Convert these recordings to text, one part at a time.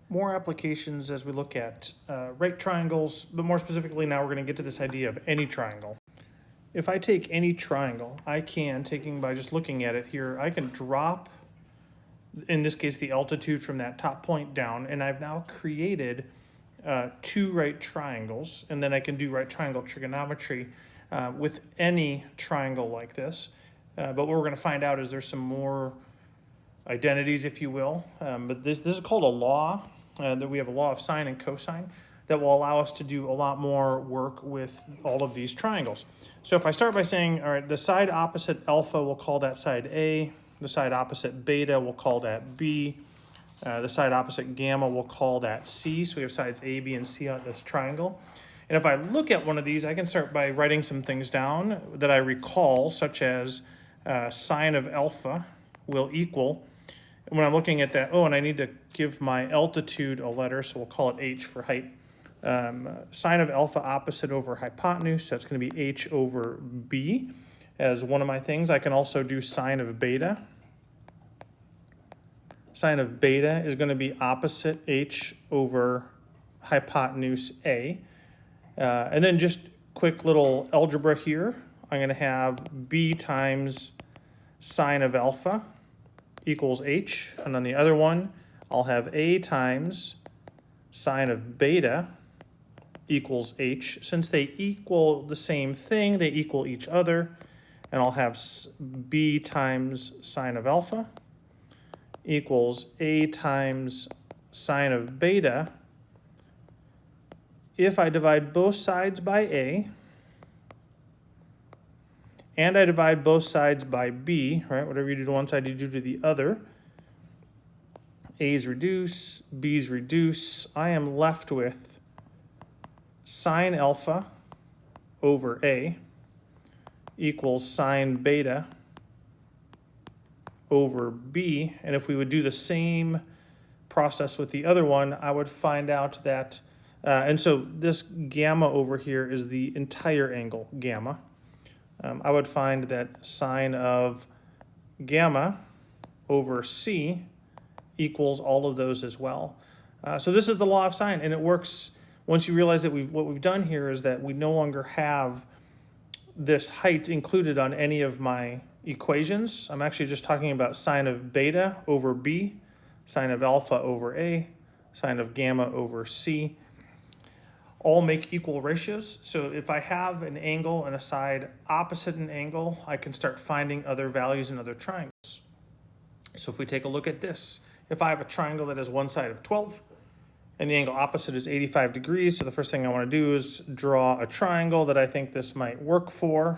More applications as we look at right triangles, but more specifically now we're going to get to this idea of any triangle. If I take any triangle, I can, by just looking at it here, I can drop, in this case, the altitude from that top point down, and I've now created two right triangles, and then I can do right triangle trigonometry with any triangle like this. But what we're going to find out is there's some more identities, if you will. But this is called a law, that we have a law of sine and cosine that will allow us to do a lot more work with all of these triangles. So if I start by saying, all right, the side opposite alpha, we'll call that side A. The side opposite beta, we'll call that B. The side opposite gamma, we'll call that C. So we have sides A, B, and C on this triangle. And if I look at one of these, I can start by writing some things down that I recall, such as sine of alpha will equal, when I'm looking at that, oh, and I need to give my altitude a letter, so we'll call it H for height. Sine of alpha opposite over hypotenuse, so that's going to be H over B as one of my things. I can also do sine of beta. Sine of beta is going to be opposite H over hypotenuse A. And then just quick little algebra here. I'm going to have B times sine of alpha equals H. And on the other one, I'll have A times sine of beta equals H. Since they equal the same thing, they equal each other. And I'll have B times sine of alpha equals A times sine of beta. If I divide both sides by A, and I divide both sides by B, right? Whatever you do to one side, you do to the other. A's reduce, B's reduce. I am left with sine alpha over A equals sine beta over B. And if we would do the same process with the other one, I would find out that, and so this gamma over here is the entire angle, gamma. I would find that sine of gamma over C equals all of those as well. So this is the law of sine, and it works once you realize that what we've done here is that we no longer have this height included on any of my equations. I'm actually just talking about sine of beta over B, sine of alpha over A, sine of gamma over C. All make equal ratios. So if I have an angle and a side opposite an angle, I can start finding other values in other triangles. So if we take a look at this, if I have a triangle that has one side of 12 and the angle opposite is 85 degrees, so the first thing I want to do is draw a triangle that I think this might work for.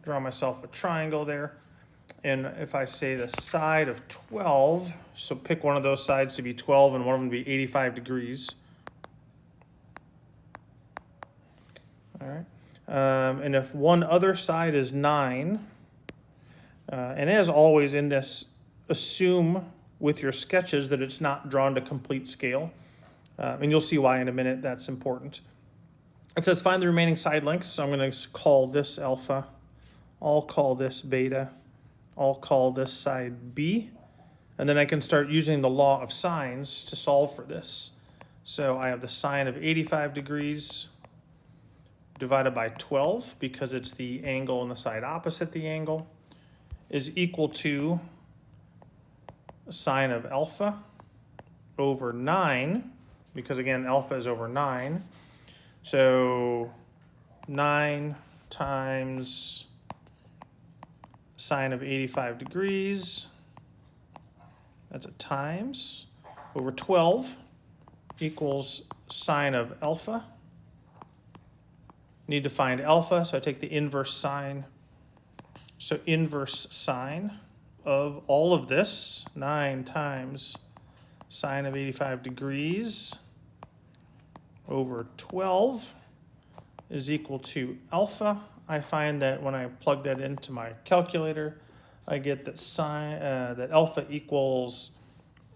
Draw myself a triangle there. And if I say the side of 12, so pick one of those sides to be 12 and one of them to be 85 degrees. All right. And if one other side is 9, and as always in this, assume with your sketches that it's not drawn to complete scale. And you'll see why in a minute that's important. It says find the remaining side lengths. So I'm going to call this alpha. I'll call this beta. I'll call this side B. And then I can start using the law of sines to solve for this. So I have the sine of 85 degrees divided by 12, because it's the angle on the side opposite the angle, is equal to sine of alpha over 9, because again, alpha is over 9. So 9 times sine of 85 degrees, that's a times, over 12 equals sine of alpha. Need to find alpha, so I take the inverse sine. So inverse sine of all of this, 9 times sine of 85 degrees over 12 is equal to alpha. I find that when I plug that into my calculator, I get that that alpha equals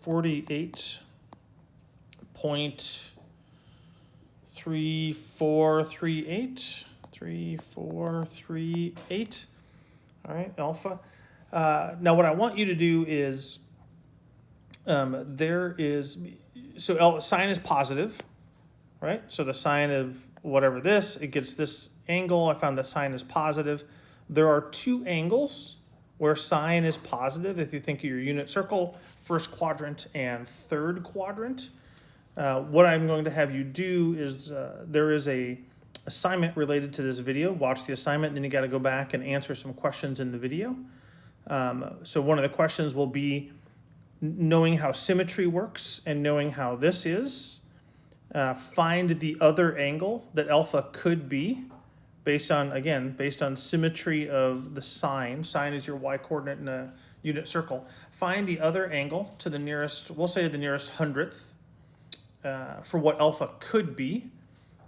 48.3438. 3438. All right, alpha. Now what I want you to do is there is, so sine is positive, right? So the sine of whatever this, it gets this angle. I found that sine is positive. There are two angles where sine is positive. If you think of your unit circle, first quadrant and third quadrant. What I'm going to have you do is there is a assignment related to this video. Watch the assignment, and then you got to go back and answer some questions in the video. So one of the questions will be knowing how symmetry works and knowing how this is. Find the other angle that alpha could be based on symmetry of the sine. Sine is your y coordinate in a unit circle. Find the other angle to the nearest, we'll say the nearest hundredth, for what alpha could be.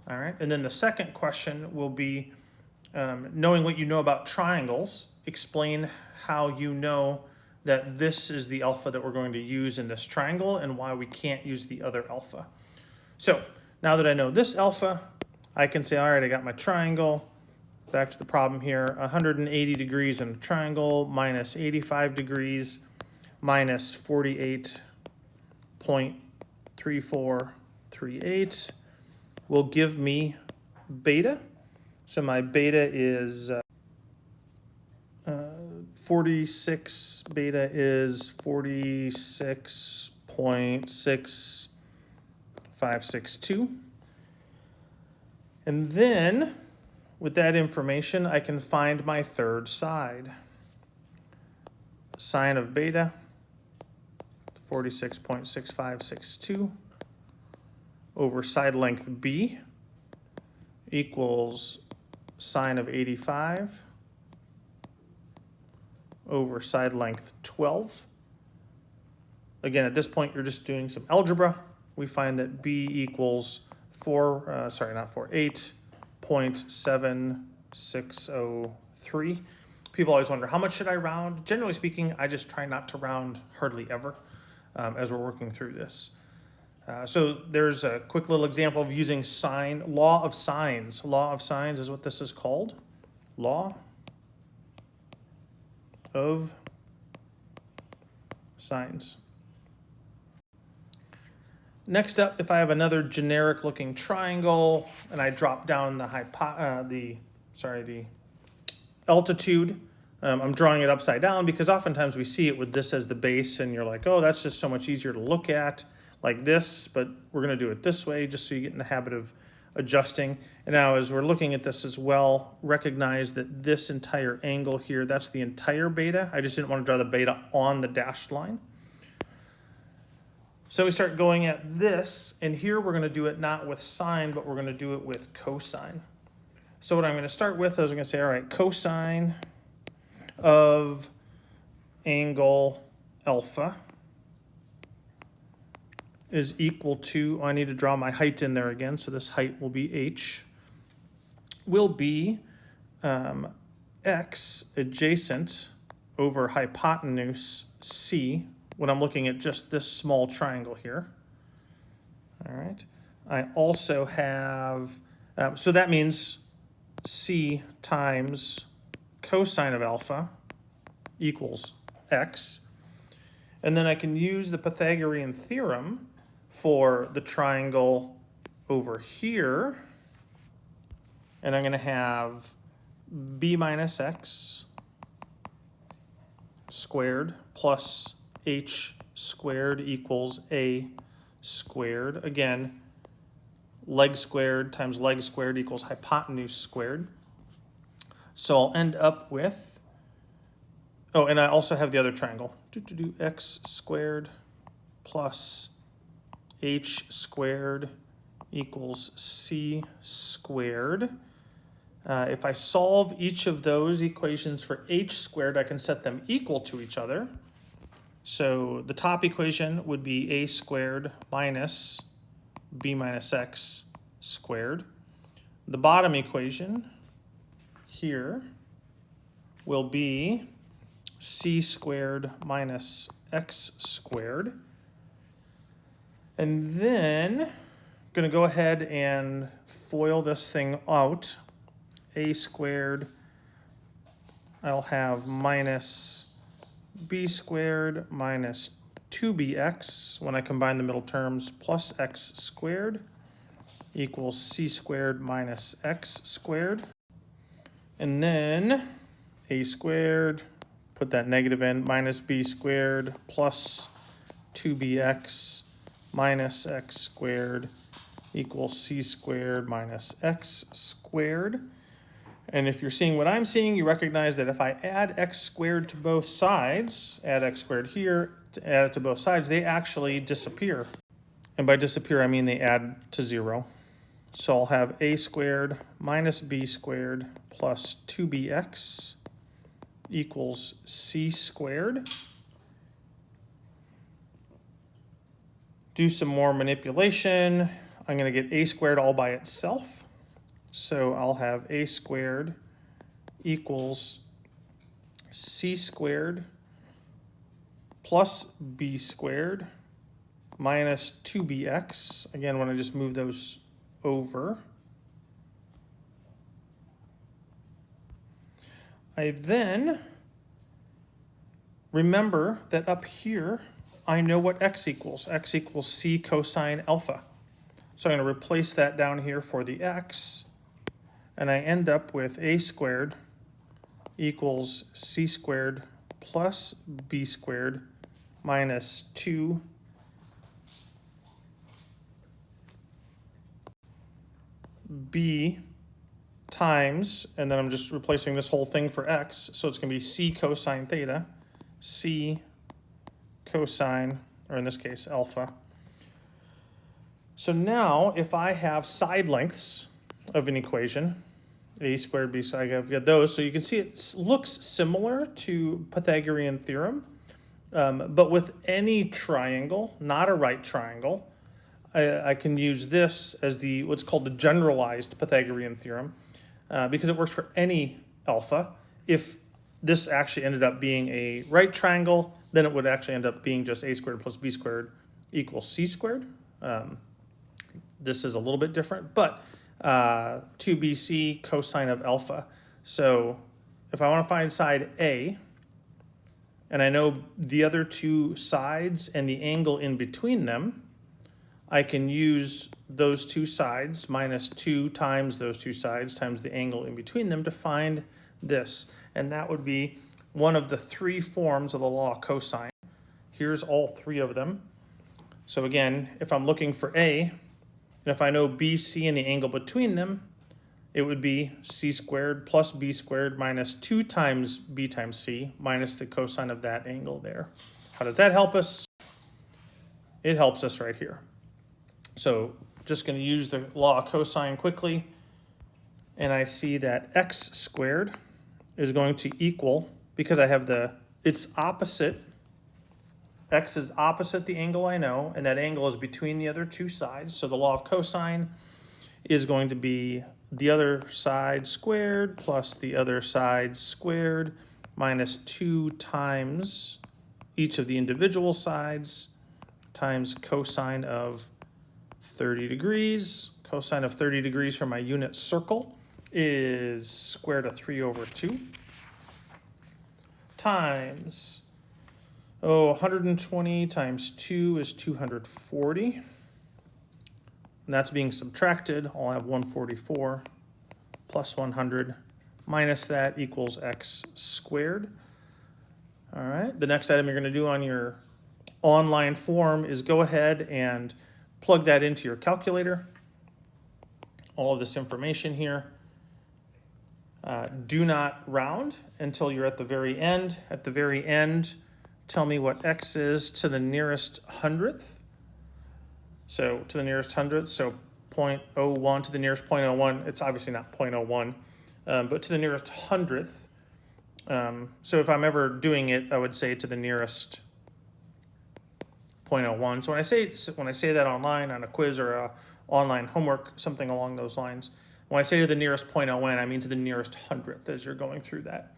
All right, and then the second question will be knowing what you know about triangles, explain how you know that this is the alpha that we're going to use in this triangle and why we can't use the other alpha. So now that I know this alpha, I can say, all right, I got my triangle. Back to the problem here, 180 degrees in a triangle minus 85 degrees minus 48.3438 will give me beta. So my beta is 46, beta is 46.6562. And then with that information, I can find my third side. Sine of beta, 46.6562 over side length B equals sine of 85 over side length 12. Again, at this point, you're just doing some algebra. We find that B equals 8.7603. People always wonder, how much should I round? Generally speaking, I just try not to round hardly ever as we're working through this. So there's a quick little example of using sine, law of sines. Law of sines is what this is called. Law of sines. Next up, if I have another generic looking triangle and I drop down the altitude, I'm drawing it upside down because oftentimes we see it with this as the base and you're like, oh, that's just so much easier to look at like this, but we're going to do it this way just so you get in the habit of adjusting. And now as we're looking at this as well, recognize that this entire angle here, that's the entire beta. I just didn't want to draw the beta on the dashed line. So we start going at this, and here we're going to do it not with sine, but we're going to do it with cosine. So what I'm going to start with is I'm going to say, all right, cosine of angle alpha is equal to, I need to draw my height in there again, so this height will be h, will be x adjacent over hypotenuse c when I'm looking at just this small triangle here. All right. I also have, so that means c times cosine of alpha equals x. And then I can use the Pythagorean theorem for the triangle over here. And I'm going to have b minus x squared plus h squared equals a squared. Again, leg squared times leg squared equals hypotenuse squared. So I'll end up with, oh, and I also have the other triangle. X squared plus h squared equals c squared. If I solve each of those equations for h squared, I can set them equal to each other. So the top equation would be a squared minus b minus x squared. The bottom equation here will be c squared minus x squared. And then I'm going to go ahead and FOIL this thing out. A squared, I'll have minus b squared minus 2bx, when I combine the middle terms, plus x squared equals c squared minus x squared. And then a squared, put that negative in, minus b squared plus 2bx minus x squared equals c squared minus x squared. And if you're seeing what I'm seeing, you recognize that if I add x squared to both sides, add x squared here, add it to both sides, they actually disappear. And by disappear, I mean they add to 0. So I'll have a squared minus b squared plus 2bx equals c squared. Do some more manipulation. I'm going to get a squared all by itself. So I'll have a squared equals c squared plus b squared minus 2bx. Again, when I just move those over. I then remember that up here, I know what x equals. X equals c cosine alpha. So I'm going to replace that down here for the x, and I end up with a squared equals c squared plus b squared minus 2 b times, and then I'm just replacing this whole thing for x, so it's going to be c cosine theta, c cosine, or in this case, alpha. So now, if I have side lengths of an equation, a squared, b squared, I've got those, so you can see it looks similar to Pythagorean theorem, but with any triangle, not a right triangle, I can use this as what's called the generalized Pythagorean theorem, because it works for any alpha. If this actually ended up being a right triangle, then it would actually end up being just a squared plus b squared equals c squared. This is a little bit different, but 2bc cosine of alpha. So if I want to find side A, and I know the other two sides and the angle in between them, I can use those two sides minus 2 times those two sides times the angle in between them to find this. And that would be one of the 3 forms of the law of cosine. Here's all 3 of them. So again, if I'm looking for A, and if I know BC and the angle between them, it would be c squared plus b squared minus 2 times b times c minus the cosine of that angle there. How does that help us? It helps us right here. So just going to use the law of cosine quickly, and I see that x squared is going to equal, because I have it's opposite, x is opposite the angle I know, and that angle is between the other two sides. So the law of cosine is going to be the other side squared plus the other side squared minus 2 times each of the individual sides times cosine of 30 degrees. Cosine of 30 degrees for my unit circle is square root of 3 over 2 times, 120 times 2 is 240. And that's being subtracted. I'll have 144 plus 100 minus that equals x squared. All right, the next item you're going to do on your online form is go ahead and plug that into your calculator. All of this information here. Do not round until you're at the very end. At the very end, tell me what x is to the nearest hundredth. So to the nearest hundredth, so 0.01 to the nearest 0.01. It's obviously not 0.01, but to the nearest hundredth. So if I'm ever doing it, I would say to the nearest 0.01. So when I say that online on a quiz or a online homework, something along those lines, when I say to the nearest 0.01, I mean to the nearest hundredth as you're going through that.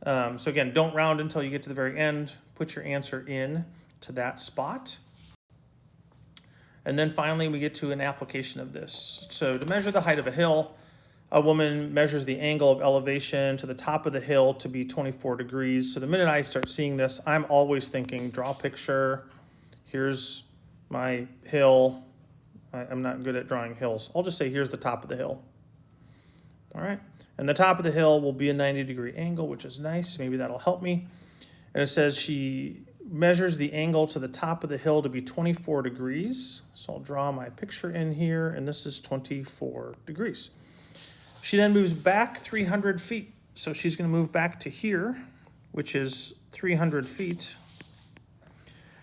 So again, don't round until you get to the very end. Put your answer in to that spot. And then finally, we get to an application of this. So to measure the height of a hill, a woman measures the angle of elevation to the top of the hill to be 24 degrees. So the minute I start seeing this, I'm always thinking, draw a picture, here's my hill. I'm not good at drawing hills. I'll just say here's the top of the hill. All right, and the top of the hill will be a 90-degree angle, which is nice. Maybe that'll help me. And it says she measures the angle to the top of the hill to be 24 degrees. So I'll draw my picture in here, and this is 24 degrees. She then moves back 300 feet. So she's going to move back to here, which is 300 feet.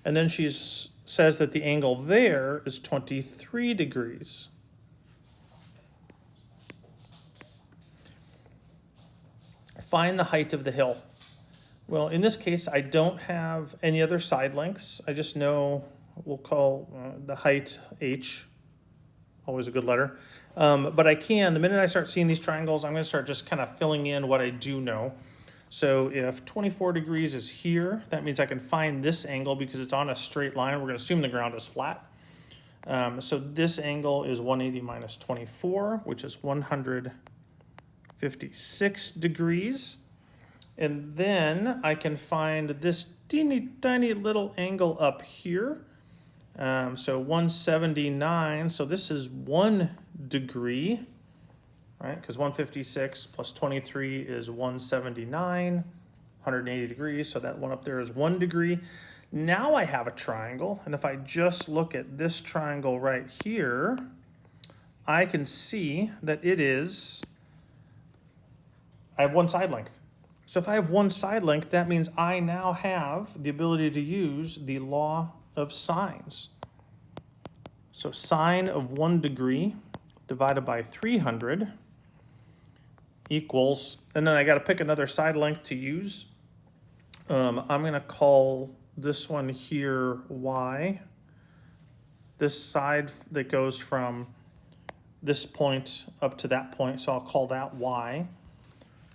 And then she says that the angle there is 23 degrees. Find the height of the hill. Well, in this case, I don't have any other side lengths. I just know we'll call the height h, always a good letter. But I can, the minute I start seeing these triangles, I'm going to start just kind of filling in what I do know. So if 24 degrees is here, that means I can find this angle because it's on a straight line. We're going to assume the ground is flat. So this angle is 180 minus 24, which is 156 degrees. And then I can find this teeny tiny little angle up here. So 179, so this is 1 degree, right? Because 156 plus 23 is 179, 180 degrees. So that one up there is 1 degree. Now I have a triangle. And if I just look at this triangle right here, I can see that I have one side length. So if I have one side length, that means I now have the ability to use the law of sines. So sine of 1 degree divided by 300 equals, and then I got to pick another side length to use. I'm going to call this one here y. This side that goes from this point up to that point, so I'll call that y.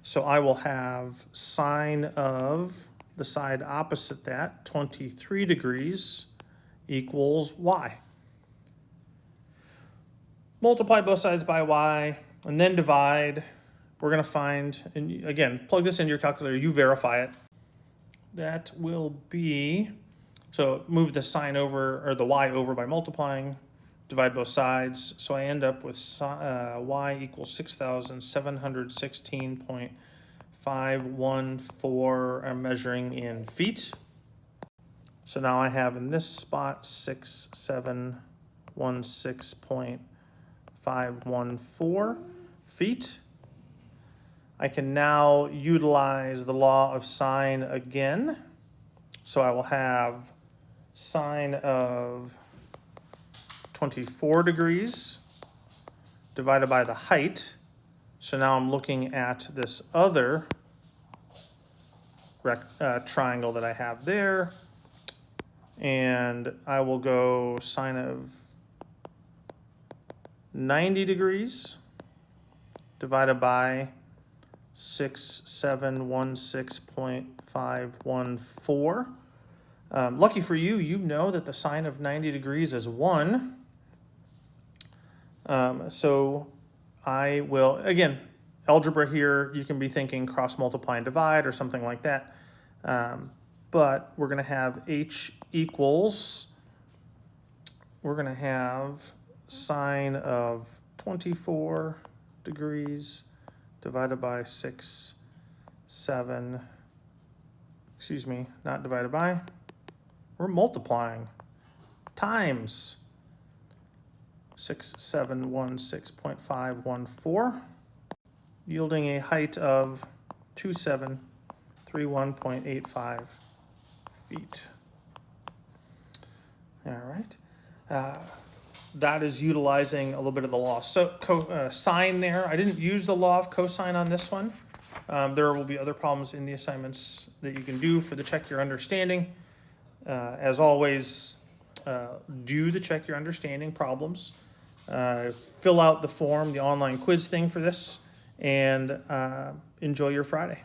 So I will have sine of the side opposite that, 23 degrees, equals y. Multiply both sides by y, and then divide. We're going to find, and again, plug this into your calculator, you verify it. That will be, so move the sine over, or the y over by multiplying, divide both sides. So I end up with y equals 6,716.514. I'm measuring in feet. So now I have in this spot 6,716.514 feet. I can now utilize the law of sine again. So I will have sine of 24 degrees divided by the height. So now I'm looking at this other triangle that I have there. And I will go sine of 90 degrees divided by 6,716.514. Lucky for you, you know that the sine of 90 degrees is 1. So I will, again, algebra here, you can be thinking cross multiply and divide or something like that. But we're going to have h equals, we're going to have sine of 24 degrees divided by 6, 7, excuse me, not divided by, we're multiplying, times 6,716.514, yielding a height of 2731.85 feet. All right. That is utilizing a little bit of the law. So sine there, I didn't use the law of cosine on this one. There will be other problems in the assignments that you can do for the check your understanding. As always, do the check your understanding problems. Fill out the form, the online quiz thing for this, and enjoy your Friday.